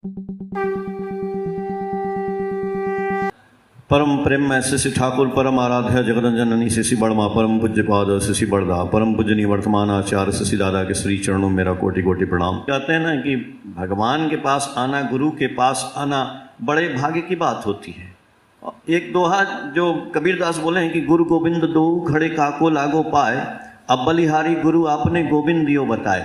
परम प्रेम में शिशि ठाकुर परम आराध्य जगदंजननी शिशि बड़मा परम पूज्य पाद शिशि बड़दा परम पूजनीय वर्तमान आचार्य शिशि दादा के श्री चरणों में मेरा कोटि कोटि प्रणाम। कहते हैं ना कि भगवान के पास आना, गुरु के पास आना बड़े भाग्य की बात होती है। एक दोहा जो कबीरदास बोले हैं कि गुरु गोविंद दो खड़े काको लागो पाए, अब बलिहारी गुरु आपने गोविंद दियो बताए।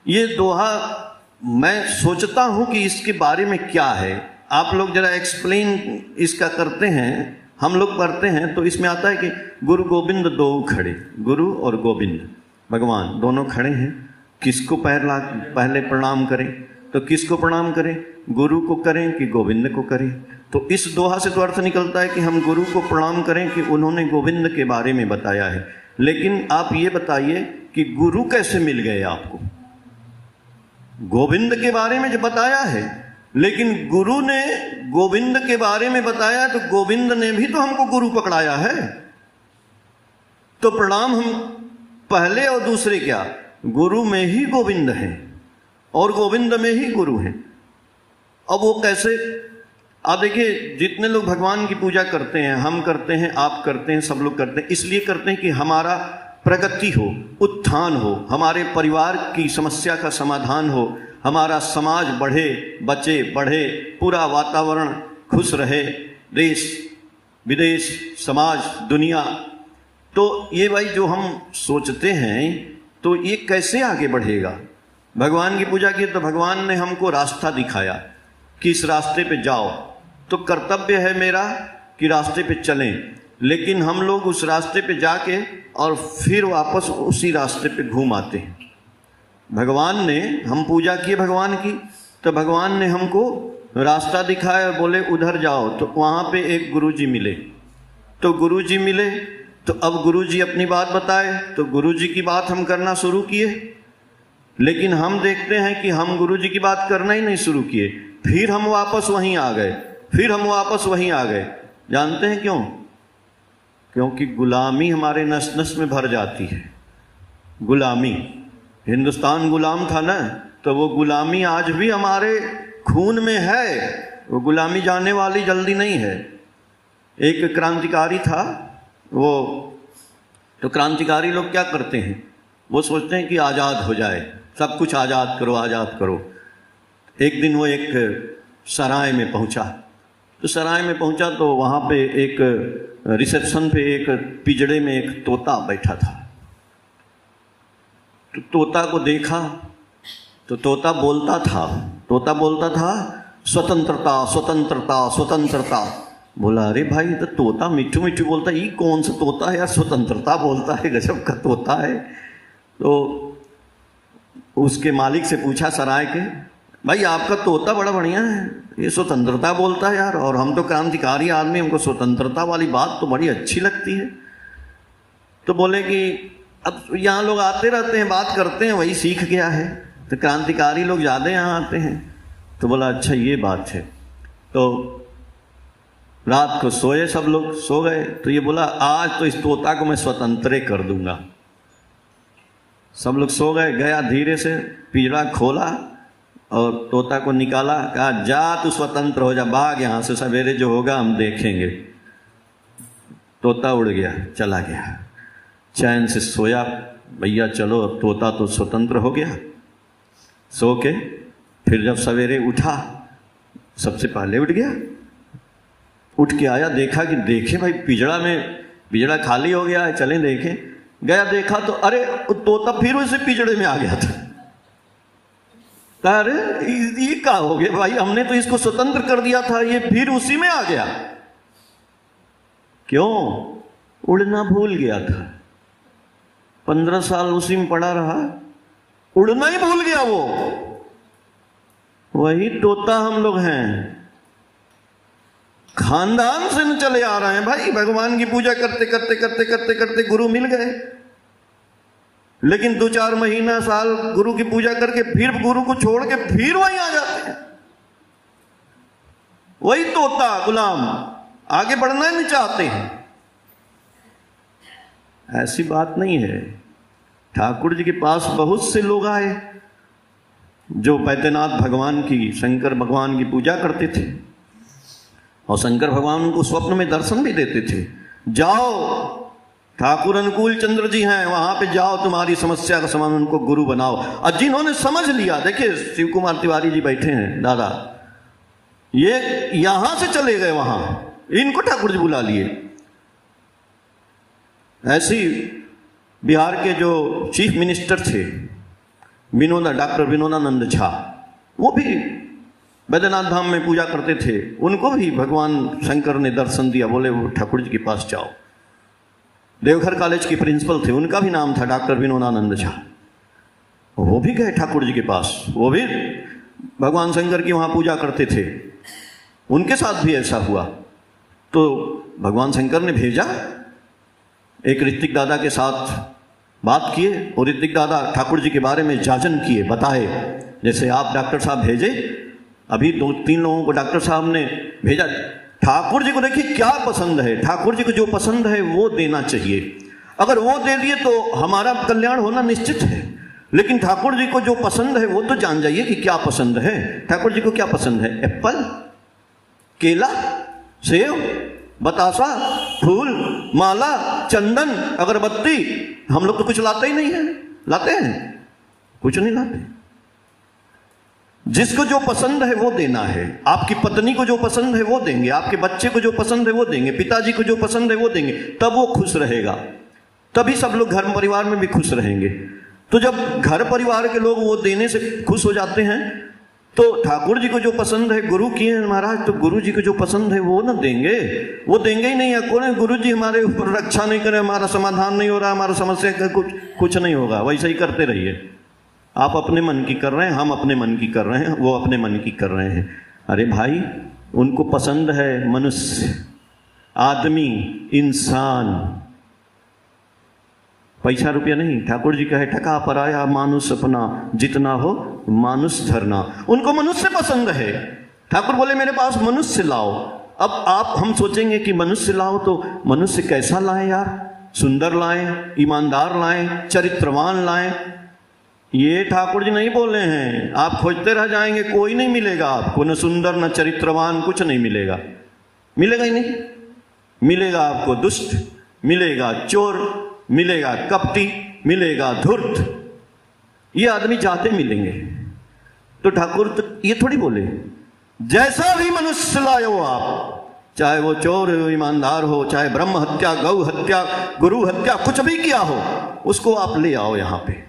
ये दोहा मैं सोचता हूँ कि इसके बारे में क्या है, आप लोग जरा एक्सप्लेन इसका करते हैं। हम लोग पढ़ते हैं तो इसमें आता है कि गुरु गोविंद दो खड़े, गुरु और गोविंद भगवान दोनों खड़े हैं। किसको पहले प्रणाम करें? तो किसको प्रणाम करें? गुरु को करें कि गोविंद को करें? तो इस दोहा से तो अर्थ निकलता है कि हम गुरु को प्रणाम करें कि उन्होंने गोविंद के बारे में बताया है। लेकिन आप ये बताइए कि गुरु कैसे मिल गए आपको? गोविंद के बारे में जो बताया है, लेकिन गुरु ने गोविंद के बारे में बताया तो गोविंद ने भी तो हमको गुरु पकड़ाया है। तो प्रणाम हम पहले और दूसरे क्या? गुरु में ही गोविंद है और गोविंद में ही गुरु है। अब वो कैसे? आप देखिए, जितने लोग भगवान की पूजा करते हैं, हम करते हैं, आप करते हैं, सब लोग करते हैं, इसलिए करते हैं कि हमारा प्रगति हो, उत्थान हो, हमारे परिवार की समस्या का समाधान हो, हमारा समाज बढ़े, बचे बढ़े, पूरा वातावरण खुश रहे, देश विदेश समाज दुनिया। तो ये भाई जो हम सोचते हैं तो ये कैसे आगे बढ़ेगा? भगवान की पूजा की तो भगवान ने हमको रास्ता दिखाया कि इस रास्ते पे जाओ। तो कर्तव्य है मेरा कि रास्ते पे चलें, लेकिन हम लोग उस रास्ते पे जाके और फिर वापस उसी रास्ते पे घूम आते हैं। भगवान ने, हम पूजा किए भगवान की, तो भगवान ने हमको रास्ता दिखाया, बोले उधर जाओ। तो वहाँ पे एक गुरुजी मिले, तो गुरुजी मिले तो अब गुरुजी अपनी बात बताए, तो गुरुजी की बात हम करना शुरू किए। लेकिन हम देखते हैं कि हम गुरुजी की बात करना ही नहीं शुरू किए, फिर हम वापस वहीं आ गए, फिर हम वापस वहीं आ गए। जानते हैं क्यों? क्योंकि गुलामी हमारे नस नस में भर जाती है। गुलामी, हिंदुस्तान गुलाम था ना, तो वो गुलामी आज भी हमारे खून में है, वो गुलामी जाने वाली जल्दी नहीं है। एक क्रांतिकारी था, वो तो क्रांतिकारी लोग क्या करते हैं, वो सोचते हैं कि आज़ाद हो जाए, सब कुछ आज़ाद करो, आज़ाद करो। एक दिन वो एक सराय में पहुंचा, तो सराय में पहुंचा तो वहाँ पे एक रिसेप्शन पे एक पिंजड़े में एक तोता बैठा था। तो तोता को देखा तो तोता बोलता था, स्वतंत्रता स्वतंत्रता स्वतंत्रता। बोला अरे भाई, तो तोता मिठू मिठू बोलता, ये कौन सा तोता है यार, स्वतंत्रता बोलता है, गजब का तोता है। तो उसके मालिक से पूछा सराय के, भाई आपका तोता बड़ा बढ़िया है, ये स्वतंत्रता बोलता है यार, और हम तो क्रांतिकारी आदमी, हमको स्वतंत्रता वाली बात तो बड़ी अच्छी लगती है। तो बोले कि अब यहाँ लोग आते रहते हैं, बात करते हैं, वही सीख गया है, तो क्रांतिकारी लोग ज़्यादा यहाँ आते हैं। तो बोला अच्छा ये बात है। तो रात को सोए, सब लोग सो गए, तो ये बोला आज तो इस तोता को मैं स्वतंत्र कर दूंगा। सब लोग सो गए, गया धीरे से पिंजरा खोला और तोता को निकाला, कहा जा तू स्वतंत्र हो जा, भाग यहाँ से, सवेरे जो होगा हम देखेंगे। तोता उड़ गया, चला गया, चैन से सोया। भैया चलो अब तोता तो स्वतंत्र हो गया। सो के फिर जब सवेरे उठा, सबसे पहले उठ गया, उठ के आया, देखा कि देखे भाई पिंजड़ा खाली हो गया है, चले देखें। गया देखा तो अरे तोता फिर उसी पिंजड़े में आ गया था। अरे ये क्या हो गया भाई, हमने तो इसको स्वतंत्र कर दिया था, ये फिर उसी में आ गया। क्यों? उड़ना भूल गया था, 15 साल उसी में पड़ा रहा, उड़ना ही भूल गया वो। वही तोता हम लोग हैं, खानदान से न चले आ रहे हैं भाई। भगवान की पूजा करते करते करते करते करते गुरु मिल गए, लेकिन 2-4 महीना साल गुरु की पूजा करके फिर गुरु को छोड़ के फिर वहीं आ जाते हैं। वही तोता गुलाम, आगे बढ़ना ही नहीं चाहते हैं। ऐसी बात नहीं है। ठाकुर जी के पास बहुत से लोग आए, जो बैद्यनाथ भगवान की, शंकर भगवान की पूजा करते थे, और शंकर भगवान उनको स्वप्न में दर्शन भी देते थे, जाओ ठाकुर अनुकूल चंद्र जी हैं वहां पे जाओ, तुम्हारी समस्या का समाधान, उनको गुरु बनाओ। और जिन्होंने समझ लिया, देखिए शिव कुमार तिवारी जी बैठे हैं दादा, ये यहां से चले गए वहां, इनको ठाकुर जी बुला लिए। ऐसी बिहार के जो चीफ मिनिस्टर थे डॉक्टर विनोदानंद झा, वो भी बैद्यनाथ धाम में पूजा करते थे, उनको भी भगवान शंकर ने दर्शन दिया, बोले वो ठाकुर जी के पास जाओ। देवघर कॉलेज के प्रिंसिपल थे, उनका भी नाम था डॉक्टर विनोदानंद झा, वो भी गए ठाकुर जी के पास, वो भी भगवान शंकर की वहाँ पूजा करते थे, उनके साथ भी ऐसा हुआ। तो भगवान शंकर ने भेजा, एक ऋत्विक दादा के साथ बात किए, और ऋत्विक दादा ठाकुर जी के बारे में जाजन किए, बताए, जैसे आप डॉक्टर साहब भेजे, अभी 2-3 लोगों को डॉक्टर साहब ने भेजा। ठाकुर जी को देखिए क्या पसंद है, ठाकुर जी को जो पसंद है वो देना चाहिए, अगर वो दे दिए तो हमारा कल्याण होना निश्चित है। लेकिन ठाकुर जी को जो पसंद है वो तो जान जाइए कि क्या पसंद है। ठाकुर जी को क्या पसंद है? एप्पल, केला, सेब, बतासा, फूल, माला, चंदन, अगरबत्ती। हम लोग तो कुछ लाते ही नहीं है, लाते हैं? कुछ नहीं लाते। जिसको जो पसंद है वो देना है। आपकी पत्नी को जो पसंद है वो देंगे, आपके बच्चे को जो पसंद है वो देंगे, पिताजी को जो पसंद है वो देंगे, तब वो खुश रहेगा, तभी सब लोग घर परिवार में भी खुश रहेंगे। तो जब घर परिवार के लोग वो देने से खुश हो जाते हैं, तो ठाकुर जी को जो पसंद है, गुरु किए हैं महाराज, तो गुरु जी को जो पसंद है वो ना देंगे, वो देंगे ही नहीं। कौन गुरु जी हमारे ऊपर रक्षा नहीं करे, हमारा समाधान नहीं हो रहा, हमारा समस्या का कुछ नहीं होगा, वैसे ही करते रहिए। आप अपने मन की कर रहे हैं, हम अपने मन की कर रहे हैं, वो अपने मन की कर रहे हैं। अरे भाई, उनको पसंद है मनुष्य, आदमी, इंसान, पैसा रुपया नहीं। ठाकुर जी कहे ठका पराया मानुष अपना, जितना हो मानुष धरना। उनको मनुष्य पसंद है। ठाकुर बोले मेरे पास मनुष्य लाओ। अब आप हम सोचेंगे कि मनुष्य लाओ, तो मनुष्य कैसा लाएं यार? सुंदर लाएं, ईमानदार लाएं, चरित्रवान लाएं। ये ठाकुर जी नहीं बोले हैं। आप खोजते रह जाएंगे, कोई नहीं मिलेगा आपको, न सुंदर न चरित्रवान, कुछ नहीं मिलेगा, मिलेगा ही नहीं। मिलेगा आपको दुष्ट, मिलेगा चोर, मिलेगा कपटी, मिलेगा धूर्त, ये आदमी जाते मिलेंगे। तो ठाकुर तो ये थोड़ी बोले जैसा भी मनुष्य लाए हो आप, चाहे वो चोर हो, ईमानदार हो, चाहे ब्रह्म हत्या, गौ हत्या, गुरु हत्या, कुछ भी किया हो, उसको आप ले आओ यहां पे।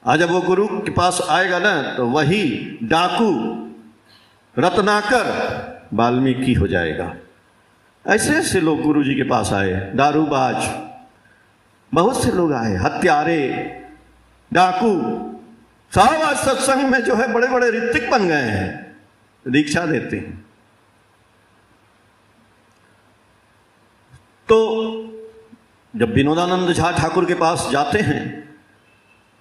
आज जब वो गुरु के पास आएगा ना, तो वही डाकू रत्नाकर वाल्मीकि हो जाएगा। ऐसे ऐसे लोग गुरु जी के पास आए, दारूबाज, बहुत से लोग आए, हत्यारे, डाकू, सब आज सत्संग में जो है बड़े बड़े ऋत्विक बन गए हैं, दीक्षा देते हैं। तो जब विनोदानंद झा ठाकुर के पास जाते हैं,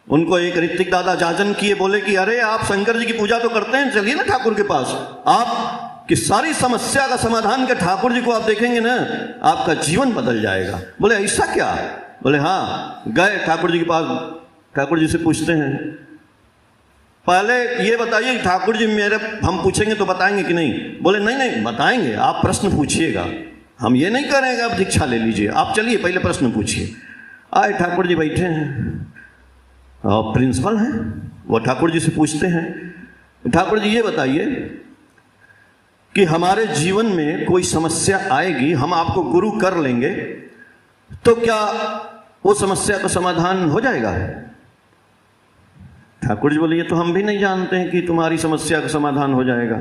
उनको एक ऋत्विक दादा जाजन किए, बोले कि अरे आप शंकर जी की पूजा तो करते हैं, चलिए ना ठाकुर के पास, आप कि सारी समस्या का समाधान के ठाकुर जी को आप देखेंगे ना, आपका जीवन बदल जाएगा। बोले ऐसा क्या? बोले हाँ। गए ठाकुर जी के पास, ठाकुर जी से पूछते हैं, पहले ये बताइए ठाकुर जी मेरे, हम पूछेंगे तो बताएंगे कि नहीं? बोले नहीं नहीं बताएंगे, आप प्रश्न पूछिएगा, हम ये नहीं करेंगे आप दीक्षा ले लीजिए, आप चलिए पहले प्रश्न पूछिए। आए ठाकुर जी बैठे हैं, और प्रिंसिपल हैं, वो ठाकुर जी से पूछते हैं, ठाकुर जी ये बताइए कि हमारे जीवन में कोई समस्या आएगी, हम आपको गुरु कर लेंगे, तो क्या वो समस्या का समाधान हो जाएगा? ठाकुर जी बोले ये तो हम भी नहीं जानते हैं कि तुम्हारी समस्या का समाधान हो जाएगा।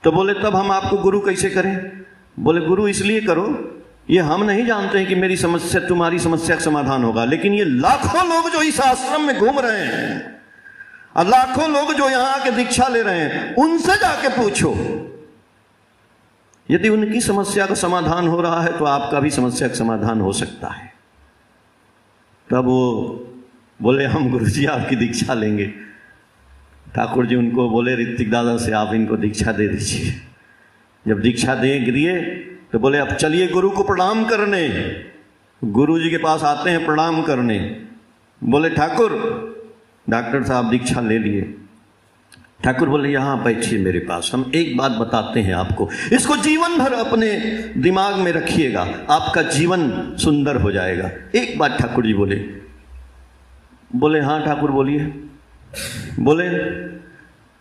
तो बोले तब हम आपको गुरु कैसे करें? बोले गुरु इसलिए करो, ये हम नहीं जानते हैं कि मेरी समस्या, तुम्हारी समस्या का समाधान होगा, लेकिन ये लाखों लोग जो इस आश्रम में घूम रहे हैं, और लाखों लोग जो यहां आके दीक्षा ले रहे हैं, उनसे जाके पूछो, यदि उनकी समस्या का समाधान हो रहा है तो आपका भी समस्या का समाधान हो सकता है। तब वो बोले हम गुरुजी आपकी दीक्षा लेंगे। ठाकुर जी उनको बोले ऋत्विक दादा से आप इनको दीक्षा दे दीजिए। जब दीक्षा दिए तो बोले अब चलिए गुरु को प्रणाम करने। गुरु जी के पास आते हैं प्रणाम करने। बोले ठाकुर डॉक्टर साहब दीक्षा ले लिए। ठाकुर बोले यहाँ बैठिए मेरे पास, हम एक बात बताते हैं आपको, इसको जीवन भर अपने दिमाग में रखिएगा, आपका जीवन सुंदर हो जाएगा। एक बात ठाकुर जी बोले हाँ ठाकुर बोलिए। बोले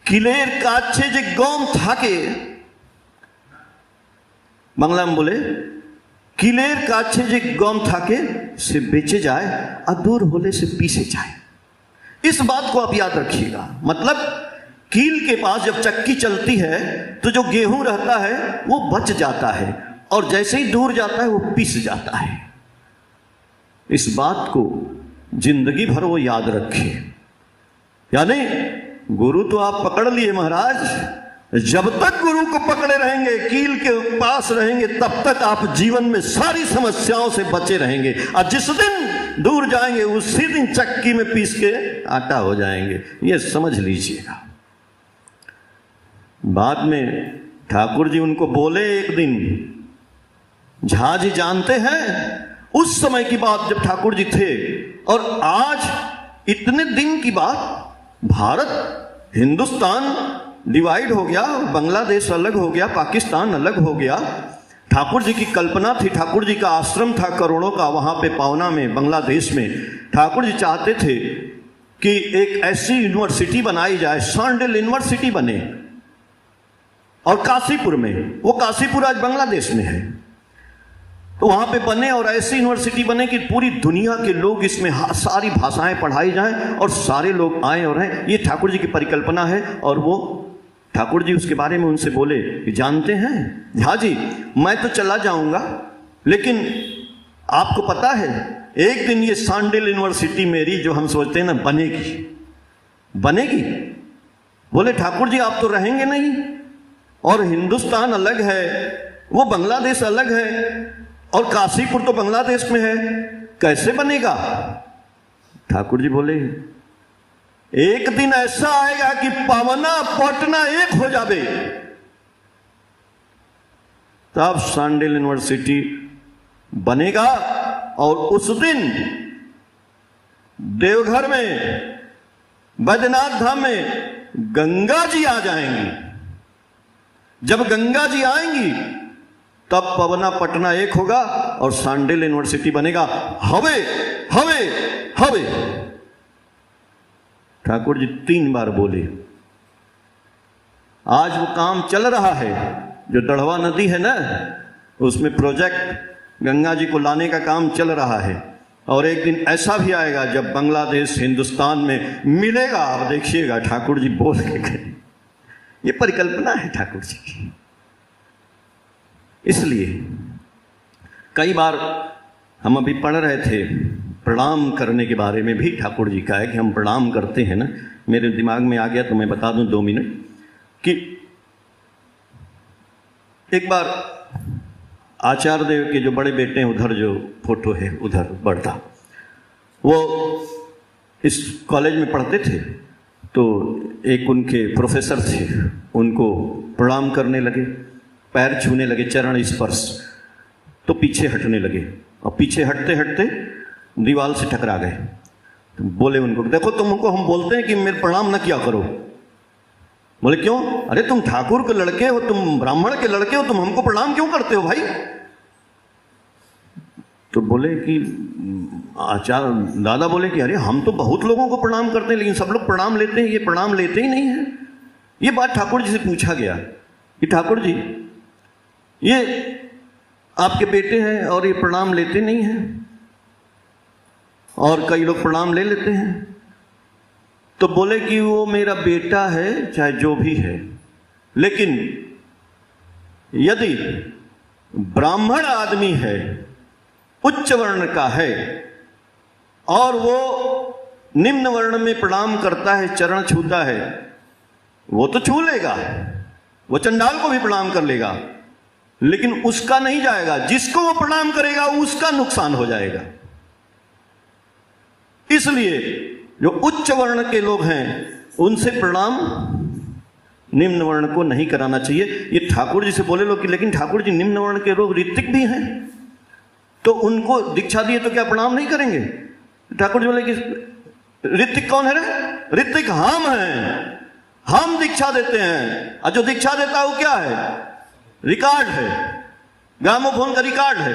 किलेर काछे जे गम थाके, बांग्ला में बोले किलेर काछे जे गम थाके से बेचे जाए और दूर होले से पीसे जाए। इस बात को आप याद रखिएगा। मतलब कील के पास जब चक्की चलती है तो जो गेहूं रहता है वो बच जाता है, और जैसे ही दूर जाता है वो पिस जाता है। इस बात को जिंदगी भर वो याद रखे। यानी गुरु तो आप पकड़ लिए महाराज, जब तक गुरु को पकड़े रहेंगे, कील के पास रहेंगे, तब तक आप जीवन में सारी समस्याओं से बचे रहेंगे। और जिस दिन दूर जाएंगे उसी दिन चक्की में पीस के आटा हो जाएंगे, ये समझ लीजिएगा। बाद में ठाकुर जी उनको बोले एक दिन, झा जी जानते हैं उस समय की बात जब ठाकुर जी थे और आज इतने दिन की बात, भारत हिंदुस्तान डिवाइड हो गया, बांग्लादेश अलग हो गया, पाकिस्तान अलग हो गया। ठाकुर जी की कल्पना थी, ठाकुर जी का आश्रम था करोड़ों का वहां पे पावना में, बांग्लादेश में। ठाकुर जी चाहते थे कि एक ऐसी यूनिवर्सिटी बनाई जाए, सांडेल यूनिवर्सिटी बने, और काशीपुर में, वो काशीपुर आज बांग्लादेश में है, तो वहां पे बने और ऐसी यूनिवर्सिटी बने कि पूरी दुनिया के लोग इसमें सारी भाषाएं पढ़ाई जाएं और सारे लोग आए और रहें। ये ठाकुर जी की परिकल्पना है। और वो ठाकुर जी उसके बारे में उनसे बोले कि जानते हैं झा जी, मैं तो चला जाऊंगा, लेकिन आपको पता है एक दिन ये सांडेल यूनिवर्सिटी मेरी जो हम सोचते हैं ना बनेगी। बोले ठाकुर जी आप तो रहेंगे नहीं, और हिंदुस्तान अलग है, वो बांग्लादेश अलग है, और काशीपुर तो बांग्लादेश में है, कैसे बनेगा? ठाकुर जी बोले एक दिन ऐसा आएगा कि पावना पटना एक हो जावे, तब सांडेल यूनिवर्सिटी बनेगा। और उस दिन देवघर में, बैद्यनाथ धाम में गंगा जी आ जाएंगी। जब गंगा जी आएंगी तब पवना पटना एक होगा और सांडेल यूनिवर्सिटी बनेगा। हवे हवे हवे ठाकुर जी 3 बार बोले। आज वो काम चल रहा है, जो दढ़वा नदी है ना, उसमें प्रोजेक्ट गंगा जी को लाने का काम चल रहा है। और एक दिन ऐसा भी आएगा जब बांग्लादेश हिंदुस्तान में मिलेगा, आप देखिएगा ठाकुर जी बोल के गए। ये परिकल्पना है ठाकुर जी की। इसलिए कई बार हम अभी पढ़ रहे थे प्रणाम करने के बारे में भी, ठाकुर जी का है कि हम प्रणाम करते हैं ना, मेरे दिमाग में आ गया तो मैं बता दूं 2 मिनट कि एक बार आचार्य देव के जो बड़े बेटे हैं, उधर जो फोटो है उधर बढ़ता, वो इस कॉलेज में पढ़ते थे, तो एक उनके प्रोफेसर थे, उनको प्रणाम करने लगे, पैर छूने लगे, चरण स्पर्श, तो पीछे हटने लगे, और पीछे हटते हटते दीवार से टकरा गए। तो बोले उनको, देखो तुमको हम बोलते हैं कि मेरे प्रणाम न किया करो। बोले क्यों? अरे तुम ठाकुर के लड़के हो, तुम ब्राह्मण के लड़के हो, तुम हमको प्रणाम क्यों करते हो भाई? तो बोले कि आचार्य दादा बोले कि अरे हम तो बहुत लोगों को प्रणाम करते हैं, लेकिन सब लोग प्रणाम लेते हैं, ये प्रणाम लेते ही नहीं है। ये बात ठाकुर जी से पूछा गया कि ठाकुर जी ये आपके बेटे हैं और ये प्रणाम लेते नहीं हैं, और कई लोग प्रणाम ले लेते हैं। तो बोले कि वो मेरा बेटा है, चाहे जो भी है, लेकिन यदि ब्राह्मण आदमी है, उच्च वर्ण का है, और वो निम्न वर्ण में प्रणाम करता है, चरण छूता है, वो तो छू लेगा, वो चंडाल को भी प्रणाम कर लेगा, लेकिन उसका नहीं जाएगा, जिसको वो प्रणाम करेगा उसका नुकसान हो जाएगा। इसलिए जो उच्च वर्ण के लोग हैं उनसे प्रणाम निम्न वर्ण को नहीं कराना चाहिए। ये ठाकुर जी से बोले लोग कि लेकिन ठाकुर जी निम्न वर्ण के लोग ऋतिक भी हैं, तो उनको दीक्षा दिए तो क्या प्रणाम नहीं करेंगे? ठाकुर जी बोले कि ऋतिक कौन है रे? ऋतिक हम हैं, हम दीक्षा देते हैं। और जो दीक्षा देता है वो क्या है? रिकॉर्ड है, ग्रामोफोन का रिकॉर्ड है।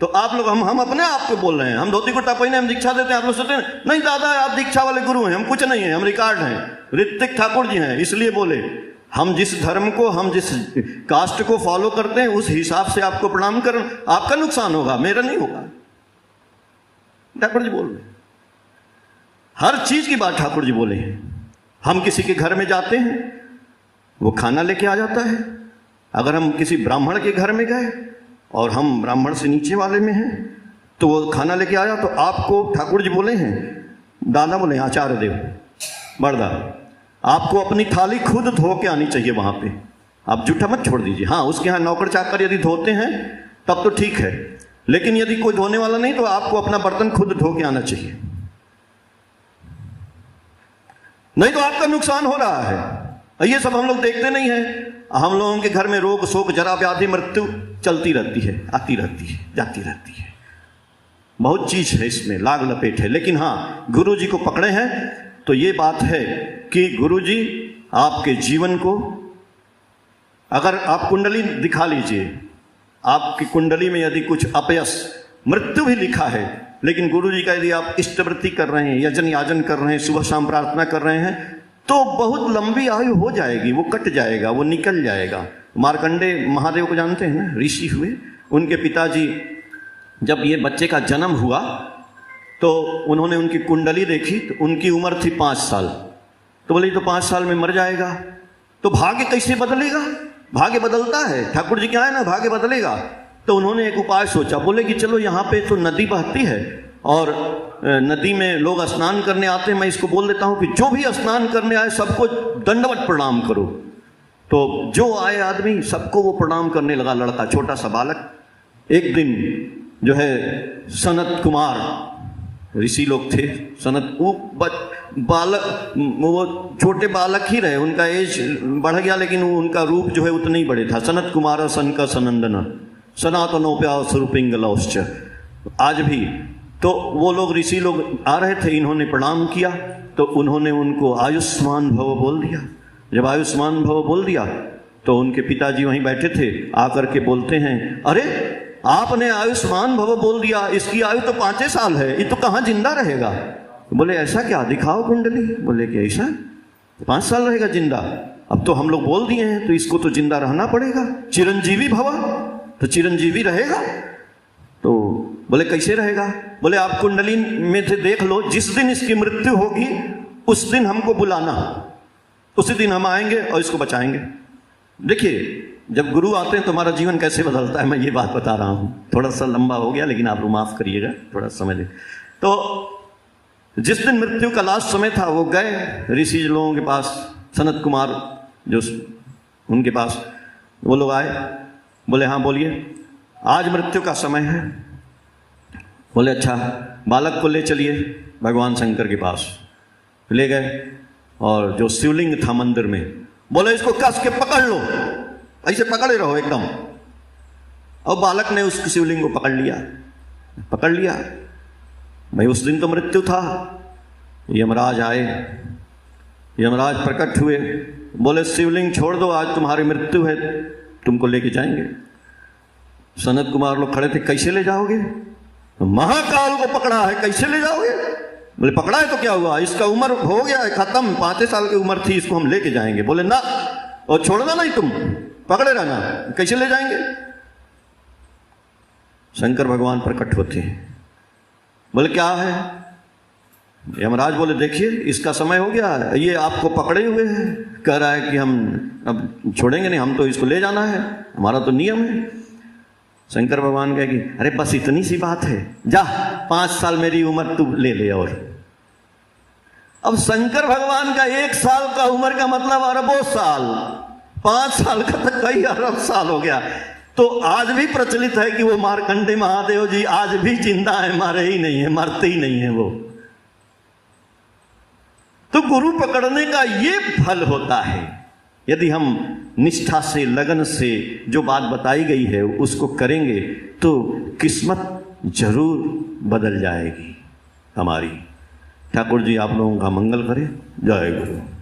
तो आप लोग हम अपने आप को बोल रहे हैं, हम धोती कुर्ता पहने हम दीक्षा देते हैं। आप लोग सोचते हैं नहीं दादा आप दीक्षा वाले गुरु हैं, हम कुछ नहीं है, हम रिकॉर्ड हैं, ऋतिक ठाकुर जी हैं। इसलिए बोले हम जिस धर्म को, हम जिस कास्ट को फॉलो करते हैं उस हिसाब से आपको प्रणाम कर, आपका नुकसान होगा, मेरा नहीं होगा। ठाकुर जी बोल रहे, हर चीज की बात ठाकुर जी बोले हैं। हम किसी के घर में जाते हैं, वो खाना लेके आ जाता है। अगर हम किसी ब्राह्मण के घर में गए और हम ब्राह्मण से नीचे वाले में हैं, तो वो खाना लेके आया, तो आपको ठाकुर जी बोले हैं, दादा बोले आचार्य देव बड़दा, आपको अपनी थाली खुद धो के आनी चाहिए वहां पे, आप जूठा मत छोड़ दीजिए। हाँ, उसके यहाँ नौकर चाकर यदि धोते हैं तब तो ठीक है, लेकिन यदि कोई धोने वाला नहीं तो आपको अपना बर्तन खुद धो के आना चाहिए, नहीं तो आपका नुकसान हो रहा है। ये सब हम लोग देखते नहीं है। हम लोगों के घर में रोग शोक जरा व्याधि मृत्यु चलती रहती है, आती रहती है, जाती रहती है, बहुत चीज है इसमें, लाग लपेट है। लेकिन हाँ, गुरु जी को पकड़े हैं तो ये बात है कि गुरु जी आपके जीवन को, अगर आप कुंडली दिखा लीजिए, आपकी कुंडली में यदि कुछ अपयश मृत्यु भी लिखा है, लेकिन गुरु जी का यदि आप इष्टवृत्ति कर रहे हैं, यजन याजन कर रहे हैं, सुबह शाम प्रार्थना कर रहे हैं, तो बहुत लंबी आयु हो जाएगी, वो कट जाएगा, वो निकल जाएगा। मार्कंडे महादेव को जानते हैं ना, ऋषि हुए, उनके पिताजी जब ये बच्चे का जन्म हुआ तो उन्होंने उनकी कुंडली देखी, तो उनकी उम्र थी 5 साल। तो बोले तो 5 साल में मर जाएगा, तो भाग्य कैसे बदलेगा? भाग्य बदलता है, ठाकुर जी क्या है ना, भाग्य बदलेगा। तो उन्होंने एक उपाय सोचा, बोले कि चलो यहाँ पे तो नदी बहती है और नदी में लोग स्नान करने आते हैं, मैं इसको बोल देता हूँ कि जो भी स्नान करने आए सबको दंडवत प्रणाम करो। तो जो आए आदमी सबको वो प्रणाम करने लगा, लड़का छोटा सा बालक। एक दिन जो है सनत कुमार ऋषि लोग थे, सनत वो बालक, वो छोटे बालक ही रहे, उनका एज बढ़ गया लेकिन उनका रूप जो है उतना ही बड़े था। सनत कुमार सनका सनंदन सनातनोप्या स्वरूपिंगलौश्च। आज भी तो वो लोग ऋषि लोग आ रहे थे, इन्होंने प्रणाम किया तो उन्होंने उनको आयुष्मान भव बोल दिया। जब आयुष्मान भव बोल दिया तो उनके पिताजी वहीं बैठे थे, आकर के बोलते हैं, अरे आपने आयुष्मान भव बोल दिया, इसकी आयु तो 5 साल है, ये तो कहाँ जिंदा रहेगा? बोले ऐसा क्या, दिखाओ कुंडली। बोले कि ऐसा 5 साल रहेगा जिंदा? अब तो हम लोग बोल दिए हैं तो इसको तो जिंदा रहना पड़ेगा, चिरंजीवी भव, तो चिरंजीवी रहेगा। तो बोले कैसे रहेगा? बोले आप कुंडली में से देख लो, जिस दिन इसकी मृत्यु होगी उस दिन हमको बुलाना, उसी दिन हम आएंगे और इसको बचाएंगे। देखिए जब गुरु आते हैं तो हमारा जीवन कैसे बदलता है, मैं ये बात बता रहा हूं। थोड़ा सा लंबा हो गया लेकिन आप लोग माफ करिएगा, थोड़ा समय दे। तो जिस दिन मृत्यु का लास्ट समय था वो गए ऋषि लोगों के पास, सनत कुमार जो उनके पास, वो लोग आए, बोले हाँ बोलिए, आज मृत्यु का समय है। बोले अच्छा, बालक को ले चलिए भगवान शंकर के पास। ले गए और जो शिवलिंग था मंदिर में, बोले इसको कस के पकड़ लो, ऐसे पकड़े रहो एकदम। और बालक ने उस शिवलिंग को पकड़ लिया। भाई उस दिन तो मृत्यु था। यमराज आए, यमराज प्रकट हुए, बोले शिवलिंग छोड़ दो, आज तुम्हारी मृत्यु है, तुमको लेके जाएंगे। सनत कुमार लोग खड़े थे, कैसे ले जाओगे? महाकाल को पकड़ा है, कैसे ले जाओगे? बोले पकड़ा है तो क्या हुआ, इसका उम्र हो गया है खत्म, 5 साल की उम्र थी, इसको हम लेके जाएंगे। बोले ना, और छोड़ना नहीं, तुम पकड़े रहना, कैसे ले जाएंगे? शंकर भगवान प्रकट होते हैं, बोले क्या है? यमराज बोले देखिए इसका समय हो गया, ये आपको पकड़े हुए हैं, कह रहा है कि हम अब छोड़ेंगे नहीं, हम तो इसको ले जाना है, हमारा तो नियम है। शंकर भगवान कहे कि अरे बस इतनी सी बात है, जा 5 साल मेरी उम्र तू ले ले। और अब शंकर भगवान का 1 साल का उम्र का मतलब अरबों साल, 5 साल का तो कई अरब साल हो गया। तो आज भी प्रचलित है कि वो मार्कंडे महादेव जी आज भी जिंदा है, मारे ही नहीं है, मरते ही नहीं है वो। तो गुरु पकड़ने का ये फल होता है, यदि हम निष्ठा से, लगन से जो बात बताई गई है उसको करेंगे तो किस्मत जरूर बदल जाएगी हमारी। ठाकुर जी आप लोगों का मंगल करे। जय गुरु।